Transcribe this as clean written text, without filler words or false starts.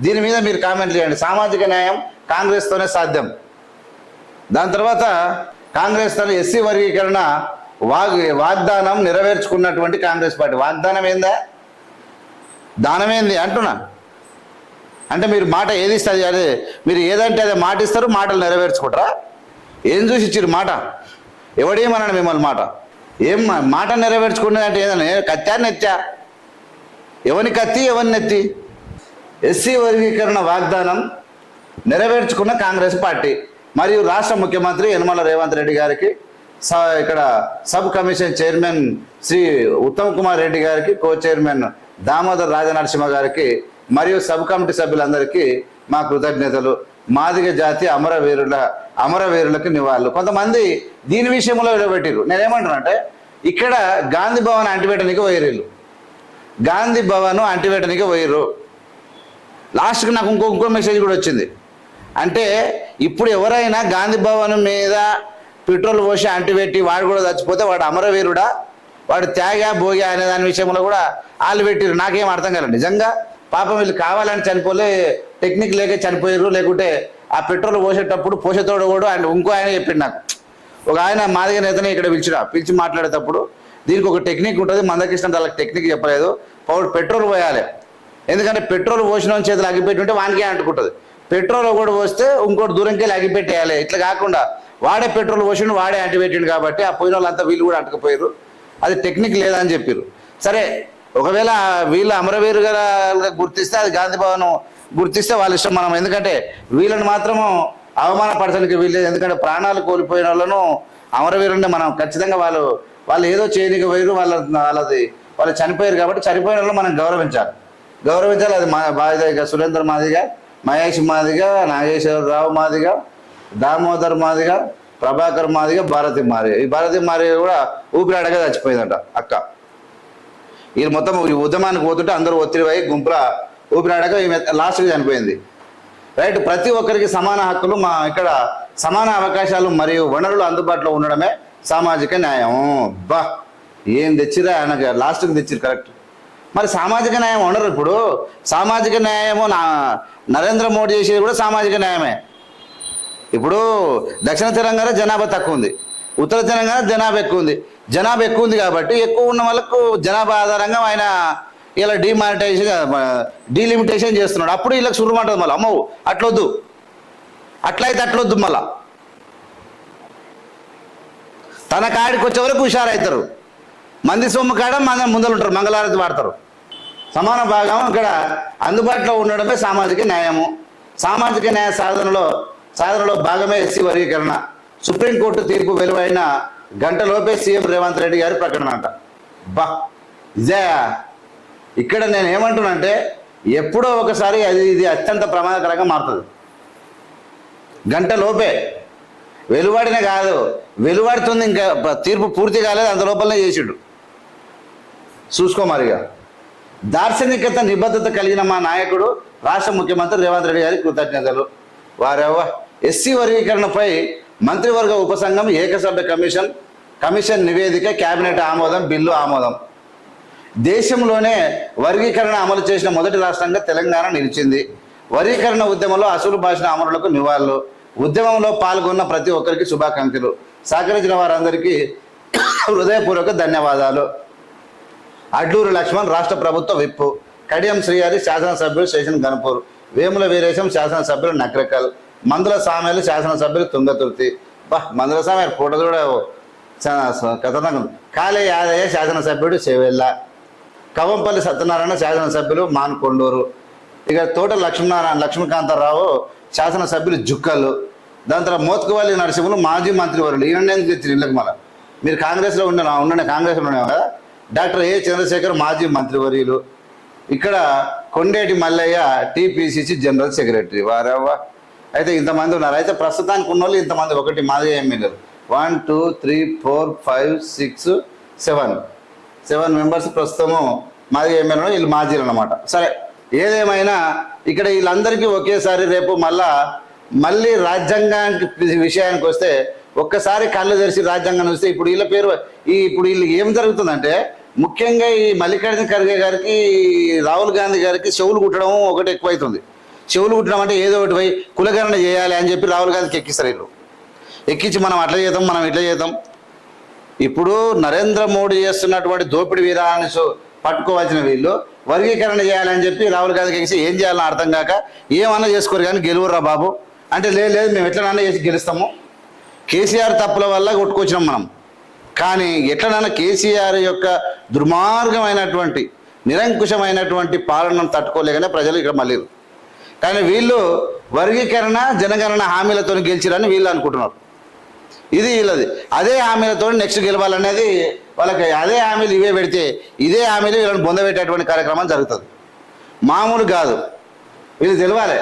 దీని మీద మీరు కామెంట్లు చేయండి. సామాజిక న్యాయం కాంగ్రెస్తోనే సాధ్యం. దాని తర్వాత కాంగ్రెస్ తన ఎస్సీ వర్గీకరణ వాగ్దానం నెరవేర్చుకున్నటువంటి కాంగ్రెస్ పార్టీ. వాగ్దానం ఏందా, దానమేంది అంటున్నా. అంటే మీరు మాట ఏది ఇస్తుంది, అదే మీరు ఏదంటే అదే మాట ఇస్తారు, మాటలు నెరవేర్చుకుంటారా? ఏం చూసి ఇచ్చారు మాట? ఎవడేమన్నాడు మిమ్మల్ని మాట? ఏం మాట నెరవేర్చుకునేది అంటే ఏదన్నా కత్తా నెచ్చా? ఎవని కత్తి ఎవరిని నెత్తి? ఎస్సీ వర్గీకరణ వాగ్దానం నెరవేర్చుకున్న కాంగ్రెస్ పార్టీ మరియు రాష్ట్ర ముఖ్యమంత్రి యనమల రేవంత్ రెడ్డి గారికి, ఇక్కడ sub commission chairman Shri Uttam Kumar Reddy గారికి, కో చైర్మన్ దామోదర్ రాజనరసింహ గారికి మరియు సబ్ కమిటీ సభ్యులందరికీ మా కృతజ్ఞతలు. మాదిగ జాతి అమరవీరులకు నివాళులు. కొంతమంది దీని విషయంలో విడబెట్టిరు. నేనేమంటున్నానంటే, ఇక్కడ గాంధీ భవన్ అంటివేయడానికి పోయిర్రు, గాంధీ భవన్ అంటివేయడానికి పోయిర్రు. లాస్ట్కి నాకు ఇంకో మెసేజ్ కూడా వచ్చింది. అంటే ఇప్పుడు ఎవరైనా గాంధీ భవన్ మీద పెట్రోల్ పోసి అంటిపెట్టి వాడు కూడా చచ్చిపోతే వాడు అమరవీరుడా, వాడు త్యాగా భోగా అనే దాని విషయంలో కూడా వాళ్ళు పెట్టిరు. నాకేం అర్థం కాలేదు నిజంగా. పాపం వీళ్ళు కావాలని చనిపోలే, టెక్నిక్ లేక చనిపోయారు. లేకుంటే ఆ పెట్రోల్ పోసేటప్పుడు పోసేతోడు కూడా అండ్ ఇంకో ఆయన చెప్పిండు నాకు. ఒక ఆయన మాదిగ నేతనే ఇక్కడ పిలిచి మాట్లాడేటప్పుడు దీనికి ఒక టెక్నిక్ ఉంటుంది. మందకృష్ణ వాళ్ళకి టెక్నిక్ చెప్పలేదు. పెట్రోల్ పోయాలి, ఎందుకంటే పెట్రోల్ పోసిన చేతులు అగ్గిపెట్టి ఉంటే వానికే అంటుకుంటుంది. పెట్రోల్ కూడా పోస్తే ఇంకోటి దూరంకి వెళ్ళి అగ్గిపెట్టేయాలి. ఇట్లా కాకుండా వాడే పెట్రోల్ పోసిండు, వాడే అంటిపెట్టిండు కాబట్టి ఆ పోయిన వాళ్ళంతా వీళ్ళు కూడా అంటుకుపోయారు. అది టెక్నిక్ లేదని చెప్పారు. సరే, ఒకవేళ వీళ్ళు అమరవీరుగా గుర్తిస్తే అది గాంధీ భవన్ గుర్తిస్తే వాళ్ళ ఇష్టం. మనం ఎందుకంటే వీళ్ళని మాత్రము అవమానపరచడానికి వీళ్ళు, ఎందుకంటే ప్రాణాలు కోల్పోయిన వాళ్ళను అమరవీరుని మనం ఖచ్చితంగా వాళ్ళు ఏదో చేయడానికి పోయారు, వాళ్ళు చనిపోయారు కాబట్టి చనిపోయిన వాళ్ళు మనం గౌరవించాలి. అది మా బాధ్యత. సురేందర్ మాదిగ, మహేష్ మాదిగ, నాగేశ్వరరావు మాదిగ, దామోదర్ మాదిగ, ప్రభాకర్ మాదిగ, భారతి మాదిగ. ఈ భారతి మాదిగ కూడా ఊపిరాడగా చచ్చిపోయిందంట అక్క. వీళ్ళు మొత్తం ఈ ఉద్యమానికి పోతుంటే అందరూ ఒత్తిడి పోయి గుంపుల ఊపిరాడక లాస్ట్గా చనిపోయింది. రైట్. ప్రతి ఒక్కరికి సమాన హక్కులు, మా ఇక్కడ సమాన అవకాశాలు మరియు వనరులు అందుబాటులో ఉండడమే సామాజిక న్యాయం. బా ఏం తెచ్చిరా ఆయనకు, లాస్ట్కి తెచ్చిరు కరెక్ట్. మరి సామాజిక న్యాయం ఉండరు. ఇప్పుడు సామాజిక న్యాయము నరేంద్ర మోడీ చేసేది కూడా సామాజిక న్యాయమే. ఇప్పుడు దక్షిణ తెలంగాణ జనాభా తక్కువ ఉంది, ఉత్తర తెలంగాణ జనాభా ఎక్కువ ఉంది. జనాభా ఎక్కువ ఉంది కాబట్టి ఎక్కువ ఉన్న వాళ్ళకు జనాభా ఆధారంగా ఆయన ఇలా డీలిమిటేషన్ చేస్తున్నాడు. అప్పుడు వీళ్ళకి సురుమంటుంది మళ్ళీ, అమ్మవు అట్లొద్దు, అట్లయితే అట్లొద్దు. మళ్ళా తన కాడికి వచ్చే వరకు హుషారవుతారు. మంది సొమ్ము కాడ ముందలు ఉంటారు, మంగళారతి వాడతారు. సమాన భాగం ఇక్కడ అందుబాటులో ఉండడమే సామాజిక న్యాయము. సామాజిక న్యాయ సాధనలో భాగమే ఎస్సీ వర్గీకరణ. సుప్రీంకోర్టు తీర్పు వెలువైన గంటలోపే సీఎం రేవంత్ రెడ్డి గారి ప్రకటన అంట. బా ఇదే ఇక్కడ నేను ఏమంటున్నానంటే, ఎప్పుడో ఒకసారి ఇది అత్యంత ప్రమాదకరంగా మారుతుంది. గంటలోపే వెలువడినే కాదు, వెలువడుతుంది, ఇంకా తీర్పు పూర్తి కాలేదు, అంత లోపలనే చేసిండు. చూసుకోమారిగా. దార్శనికత నిబద్ధత కలిగిన మా నాయకుడు రాష్ట్ర ముఖ్యమంత్రి రేవంత్ రెడ్డి గారికి కృతజ్ఞతలు. వారెవ్వ ఎస్సీ వర్గీకరణపై మంత్రివర్గ ఉపసంఘం ఏకసభ్య కమిషన్ నివేదిక, కేబినెట్ ఆమోదం, బిల్లు ఆమోదం. దేశంలోనే వర్గీకరణ అమలు చేసిన మొదటి రాష్ట్రంగా తెలంగాణ నిలిచింది. వర్గీకరణ ఉద్యమంలో అసలు భాష అమరులకు నివాళులు. ఉద్యమంలో పాల్గొన్న ప్రతి ఒక్కరికి శుభాకాంక్షలు. సహకరించిన వారందరికీ హృదయపూర్వక ధన్యవాదాలు. అడ్లూరు లక్ష్మణ్ రాష్ట్ర ప్రభుత్వ విప్పు, కడియం శ్రీహరి శాసనసభ్యులు స్టేషన్ గణపూర్, వేముల వీరేశం శాసనసభ్యులు నక్రకల్, మందుల సామెలు శాసనసభ్యులు తుంగతుర్తి. మందుల సామె ఫోటో కూడా కథనంగా. కాళే యాదయ్య శాసనసభ్యుడు చెవెళ్ళ, కవంపల్లి సత్యనారాయణ శాసనసభ్యులు మాన్కొండూరు, ఇక తోట లక్ష్మీకాంతారావు శాసనసభ్యులు జుక్కలు. దాని తర్వాత మోత్కువల్లి నరసింహులు మాజీ మంత్రివర్యులు. ఈయన ఎందుకు తెచ్చిన ఇళ్ళకి? మళ్ళీ మీరు కాంగ్రెస్లో ఉండే కాంగ్రెస్లో ఉండేవా కదా. డాక్టర్ ఏ చంద్రశేఖర్ మాజీ మంత్రివర్యులు. ఇక్కడ Kondeti Mallaiah TPCC general secretary. వారవ్వ అయితే ఇంతమంది ఉన్నారు. అయితే ప్రస్తుతానికి ఉన్న వాళ్ళు ఇంతమంది, ఒకటి మాజీ ఎమ్మెల్యేలు 1 2 3 4 5 6 7 మెంబర్స్ ప్రస్తుతము మాజీ ఎమ్మెల్యేలు, వీళ్ళు మాజీలు అన్నమాట. సరే, ఏదేమైనా ఇక్కడ వీళ్ళందరికీ ఒకేసారి రేపు మళ్ళీ రాజ్యాంగానికి విషయానికి వస్తే ఒక్కసారి కళ్ళు తెరిచి రాజ్యాంగాన్ని వస్తే ఇప్పుడు వీళ్ళ పేరు ఇప్పుడు వీళ్ళు ఏం జరుగుతుందంటే, ముఖ్యంగా ఈ మల్లికార్జున ఖర్గే గారికి, రాహుల్ గాంధీ గారికి చెవులు కుట్టడం ఒకటి ఎక్కువైతుంది. చెవులు కుట్టినామంటే ఏదో ఒకటి పోయి కులగణన చేయాలి అని చెప్పి రాహుల్ గాంధీకి ఎక్కిస్తారు వీళ్ళు. ఎక్కించి మనం అట్లా చేద్దాం, మనం ఇట్లా చేద్దాం. ఇప్పుడు నరేంద్ర మోడీ చేస్తున్నటువంటి దోపిడీ విధానాన్ని పట్టుకోవాల్సిన వీళ్ళు వర్గీకరణ చేయాలని చెప్పి రాహుల్ గాంధీకి ఎక్కిసి ఏం చేయాలని అర్థం కాక ఏమన్నా చేసుకోరు కానీ గెలువురా బాబు అంటే లేదు మేము ఎట్లనన్నా చేసి గెలుస్తాము. కేసీఆర్ తప్పుల వల్ల కొట్టుకొచ్చినాం మనం. కానీ ఎట్లనన్నా కేసీఆర్ యొక్క దుర్మార్గమైనటువంటి నిరంకుశమైనటువంటి పాలనను తట్టుకోలేకనే ప్రజలు ఇక్కడ మళ్ళీ. కానీ వీళ్ళు వర్గీకరణ జనగణన హామీలతో గెలిచిరని వీళ్ళు అనుకుంటున్నారు. ఇది వీళ్ళది. అదే హామీలతో నెక్స్ట్ గెలవాలనేది వాళ్ళకి. అదే హామీలు ఇవే పెడితే ఇదే హామీలు వీళ్ళని బొందబెట్టేటువంటి కార్యక్రమం జరుగుతుంది. మామూలు కాదు, వీళ్ళు తెలవాలి.